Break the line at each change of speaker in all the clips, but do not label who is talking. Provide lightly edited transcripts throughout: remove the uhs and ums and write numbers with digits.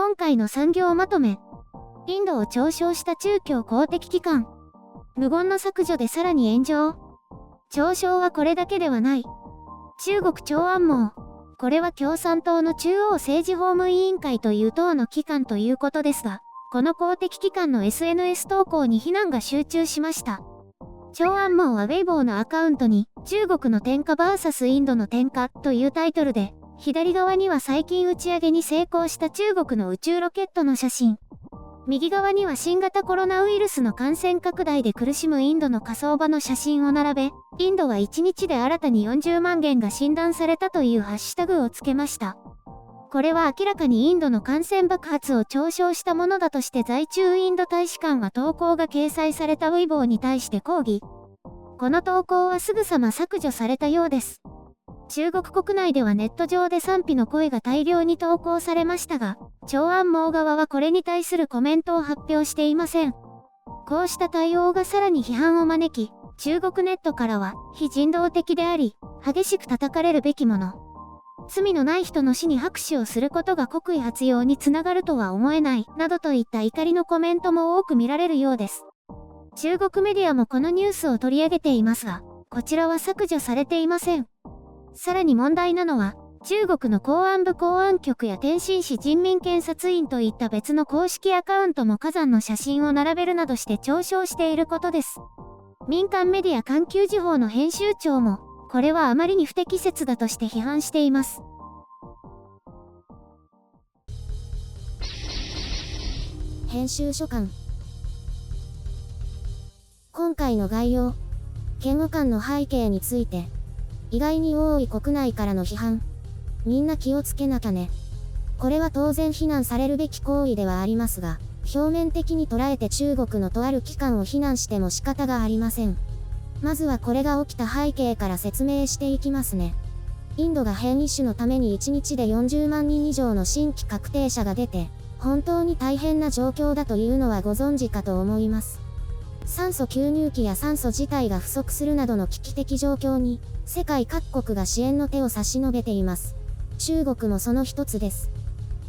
今回の産業まとめ。インドを嘲笑した中共公的機関。無言の削除でさらに炎上。嘲笑はこれだけではない。中国長安網。これは共産党の中央政治法務委員会という党の機関ということですが、この公的機関の SNS 投稿に非難が集中しました。長安網はウェイボーのアカウントに、中国の天下 vs インドの天下というタイトルで、左側には最近打ち上げに成功した中国の宇宙ロケットの写真。右側には新型コロナウイルスの感染拡大で苦しむインドの火葬場の写真を並べ、インドは1日で新たに40万件が診断されたというハッシュタグをつけました。これは明らかにインドの感染爆発を嘲笑したものだとして在中インド大使館は投稿が掲載されたウイボーに対して抗議。この投稿はすぐさま削除されたようです。中国国内ではネット上で賛否の声が大量に投稿されましたが、長安網側はこれに対するコメントを発表していません。こうした対応がさらに批判を招き、中国ネットからは非人道的であり、激しく叩かれるべきもの。罪のない人の死に拍手をすることが国威発揚につながるとは思えない、などといった怒りのコメントも多く見られるようです。中国メディアもこのニュースを取り上げていますが、こちらは削除されていません。さらに問題なのは、中国の公安部公安局や天津市人民検察院といった別の公式アカウントも火山の写真を並べるなどして嘲笑していることです。民間メディア環球時報の編集長も、これはあまりに不適切だとして批判しています。編集所官。今回の概要。嫌悪感の背景について。意外に多い国内からの批判。みんな気をつけなきゃね。これは当然非難されるべき行為ではありますが、表面的に捉えて中国のとある機関を非難しても仕方がありません。まずはこれが起きた背景から説明していきますね。インドが変異種のために1日で40万人以上の新規確定者が出て、本当に大変な状況だというのはご存知かと思います。酸素吸入器や酸素自体が不足するなどの危機的状況に、世界各国が支援の手を差し伸べています。中国もその一つです。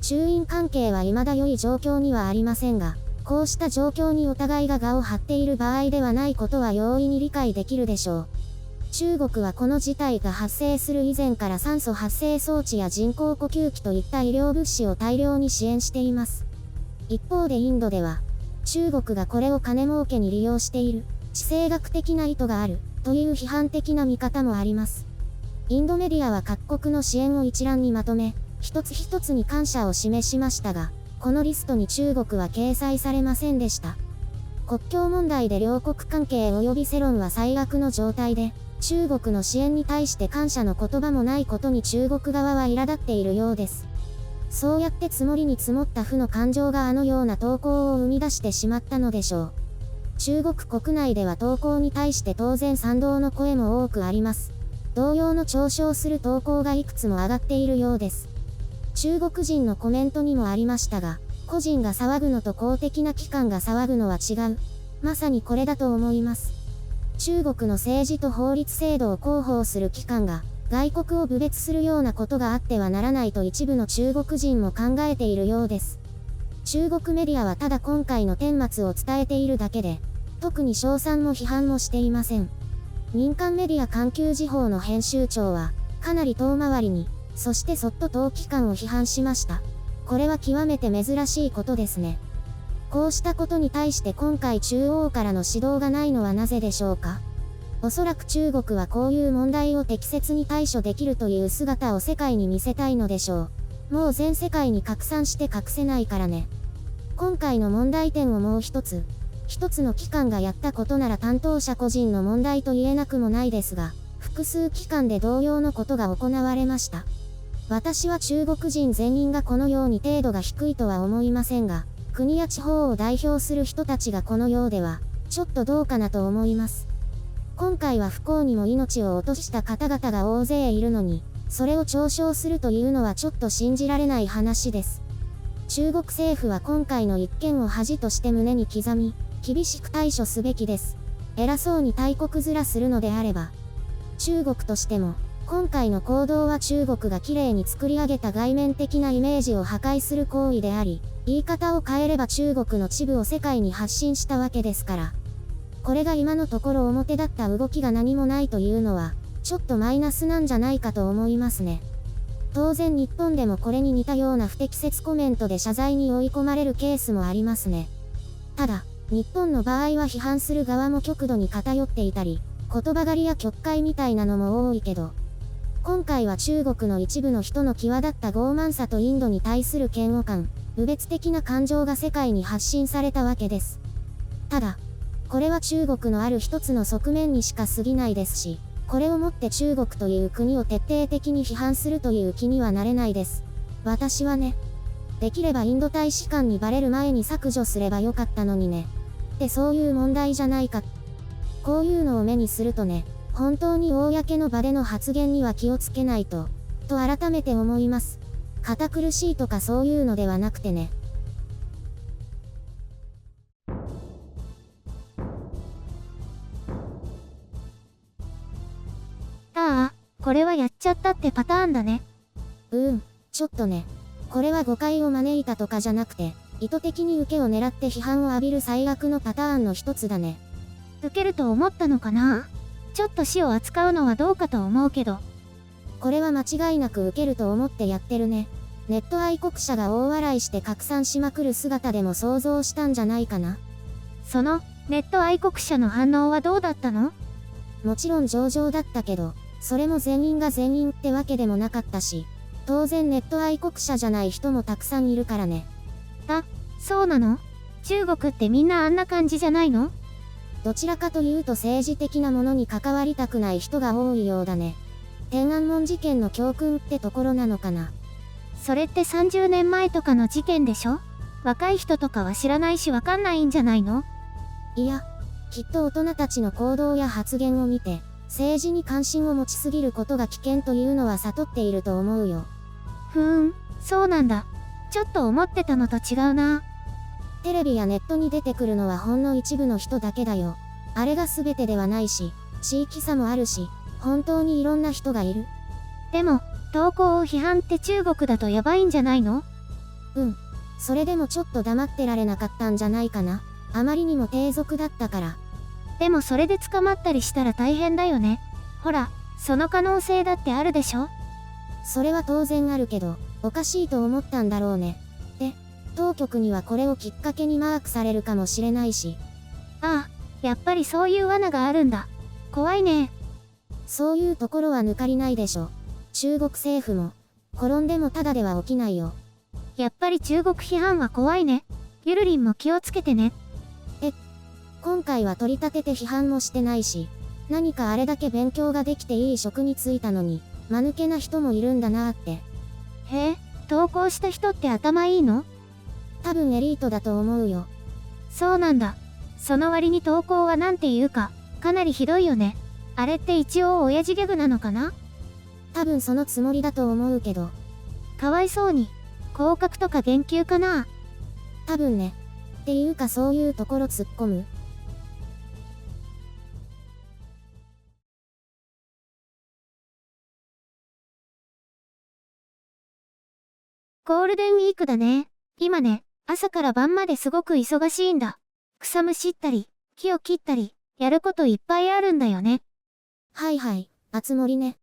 中印関係は未だ良い状況にはありませんが、こうした状況にお互いが我を張っている場合ではないことは容易に理解できるでしょう。中国はこの事態が発生する以前から酸素発生装置や人工呼吸器といった医療物資を大量に支援しています。一方でインドでは、中国がこれを金儲けに利用している、地政学的な意図がある、という批判的な見方もあります。インドメディアは各国の支援を一覧にまとめ、一つ一つに感謝を示しましたが、このリストに中国は掲載されませんでした。国境問題で両国関係及び世論は最悪の状態で、中国の支援に対して感謝の言葉もないことに中国側は苛立っているようです。そうやって積もりに積もった負の感情があのような投稿を生み出してしまったのでしょう。中国国内では投稿に対して当然賛同の声も多くあります。同様の嘲笑する投稿がいくつも上がっているようです。中国人のコメントにもありましたが、個人が騒ぐのと公的な機関が騒ぐのは違う。まさにこれだと思います。中国の政治と法律制度を広報する機関が、外国を侮蔑するようなことがあってはならないと一部の中国人も考えているようです。中国メディアはただ今回の顛末を伝えているだけで、特に称賛も批判もしていません。民間メディア環球時報の編集長は、かなり遠回りに、そしてそっと当機関を批判しました。これは極めて珍しいことですね。こうしたことに対して今回中央からの指導がないのはなぜでしょうか。おそらく中国はこういう問題を適切に対処できるという姿を世界に見せたいのでしょう。もう全世界に拡散して隠せないからね。今回の問題点をもう一つの機関がやったことなら担当者個人の問題と言えなくもないですが、複数機関で同様のことが行われました。私は中国人全員がこのように程度が低いとは思いませんが、国や地方を代表する人たちがこのようでは、ちょっとどうかなと思います。今回は不幸にも命を落とした方々が大勢いるのに、それを嘲笑するというのはちょっと信じられない話です。中国政府は今回の一件を恥として胸に刻み、厳しく対処すべきです。偉そうに大国面するのであれば、中国としても、今回の行動は中国が綺麗に作り上げた外面的なイメージを破壊する行為であり、言い方を変えれば中国の恥部を世界に発信したわけですから。これが今のところ表立った動きが何もないというのは、ちょっとマイナスなんじゃないかと思いますね。当然日本でもこれに似たような不適切コメントで謝罪に追い込まれるケースもありますね。ただ、日本の場合は批判する側も極度に偏っていたり、言葉狩りや曲解みたいなのも多いけど、今回は中国の一部の人の際立った傲慢さとインドに対する嫌悪感、侮蔑的な感情が世界に発信されたわけです。ただ、これは中国のある一つの側面にしか過ぎないですし、これをもって中国という国を徹底的に批判するという気にはなれないです。私はね、できればインド大使館にバレる前に削除すればよかったのにね。ってそういう問題じゃないか。こういうのを目にするとね、本当に公の場での発言には気をつけないと、改めて思います。堅苦しいとかそういうのではなくてね。
ああ、これはやっちゃったってパターンだね。
ちょっとね。これは誤解を招いたとかじゃなくて、意図的に受けを狙って批判を浴びる最悪のパターンの一つだね。
受けると思ったのかな？ちょっと死を扱うのはどうかと思うけど。
これは間違いなく受けると思ってやってるね。ネット愛国者が大笑いして拡散しまくる姿でも想像したんじゃないかな。
その、ネット愛国者の反応はどうだったの？
もちろん上々だったけど、それも全員が全員ってわけでもなかったし、当然ネット愛国者じゃない人もたくさんいるからね。
そうなの？中国ってみんなあんな感じじゃないの？
どちらかというと政治的なものに関わりたくない人が多いようだね。天安門事件の教訓ってところなのかな。
それって30年前とかの事件でしょ？若い人とかは知らないしわかんないんじゃないの？
いや、きっと大人たちの行動や発言を見て、政治に関心を持ちすぎることが危険というのは悟っていると思うよ。
そうなんだ。ちょっと思ってたのと違うな。
テレビやネットに出てくるのはほんの一部の人だけだよ。あれが全てではないし、地域差もあるし、本当にいろんな人がいる。
でも、投稿を批判って中国だとやばいんじゃないの？
それでもちょっと黙ってられなかったんじゃないかな。あまりにも低俗だったから。
でもそれで捕まったりしたら大変だよね。ほら、その可能性だってあるでしょ？
それは当然あるけど、おかしいと思ったんだろうね。で、当局にはこれをきっかけにマークされるかもしれないし。
ああ、やっぱりそういう罠があるんだ。怖いね。
そういうところは抜かりないでしょ。中国政府も、転んでもただでは起きないよ。
やっぱり中国批判は怖いね。ゆるりんも気をつけてね。
今回は取り立てて批判もしてないし、何かあれだけ勉強ができていい職に就いたのに、間抜けな人もいるんだなーって。
へえ、投稿した人って頭いいの？
多分エリートだと思うよ。
そうなんだ。その割に投稿はなんていうか、かなりひどいよね。あれって一応親父ギャグなのかな？
多分そのつもりだと思うけど。
かわいそうに。降格とか減給かな？
多分ね。っていうかそういうところ突っ込む？
ゴールデンウィークだね。今ね、朝から晩まですごく忙しいんだ。草むしったり、木を切ったり、やることいっぱいあるんだよね。
はいはい、あつ森ね。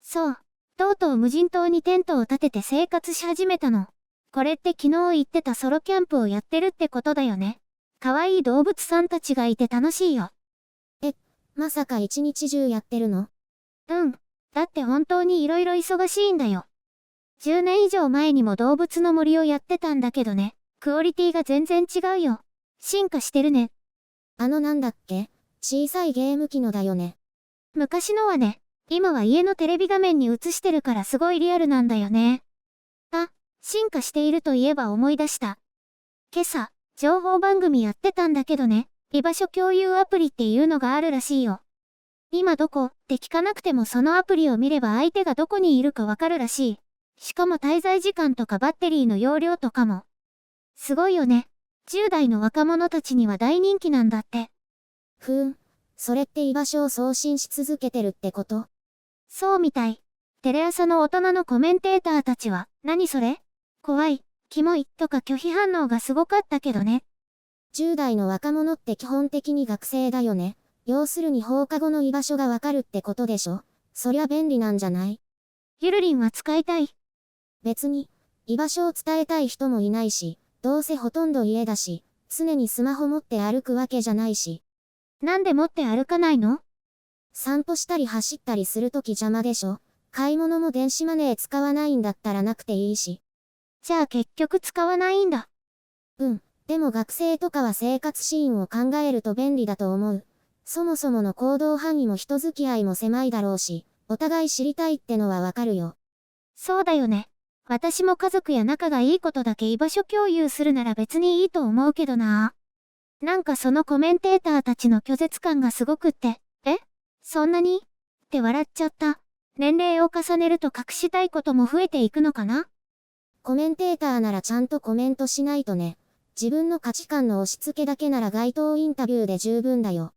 そう。とうとう無人島にテントを立てて生活し始めたの。これって昨日言ってたソロキャンプをやってるってことだよね。かわいい動物さんたちがいて楽しいよ。
まさか一日中やってるの？
だって本当に色々忙しいんだよ。10年以上前にも動物の森をやってたんだけどね。クオリティが全然違うよ。進化してるね。
なんだっけ？小さいゲーム機のだよね。
昔のはね、今は家のテレビ画面に映してるからすごいリアルなんだよね。進化しているといえば思い出した。今朝、情報番組やってたんだけどね、居場所共有アプリっていうのがあるらしいよ。今どこって聞かなくてもそのアプリを見れば相手がどこにいるかわかるらしい。しかも滞在時間とかバッテリーの容量とかも。すごいよね。10代の若者たちには大人気なんだって。
それって居場所を送信し続けてるってこと？
そうみたい。テレ朝の大人のコメンテーターたちは、何それ？怖い、キモいとか拒否反応がすごかったけどね。
10代の若者って基本的に学生だよね。要するに放課後の居場所がわかるってことでしょ？そりゃ便利なんじゃない？
ゆるりんは使いたい。
別に、居場所を伝えたい人もいないし、どうせほとんど家だし、常にスマホ持って歩くわけじゃないし。
なんで持って歩かないの？
散歩したり走ったりするとき邪魔でしょ？買い物も電子マネー使わないんだったらなくていいし。
じゃあ結局使わないんだ。
でも学生とかは生活シーンを考えると便利だと思う。そもそもの行動範囲も人付き合いも狭いだろうし、お互い知りたいってのはわかるよ。
そうだよね。私も家族や仲がいいことだけ居場所共有するなら別にいいと思うけどな。なんかそのコメンテーターたちの拒絶感がすごくって、そんなに？って笑っちゃった。年齢を重ねると隠したいことも増えていくのかな？
コメンテーターならちゃんとコメントしないとね。自分の価値観の押し付けだけなら街頭インタビューで十分だよ。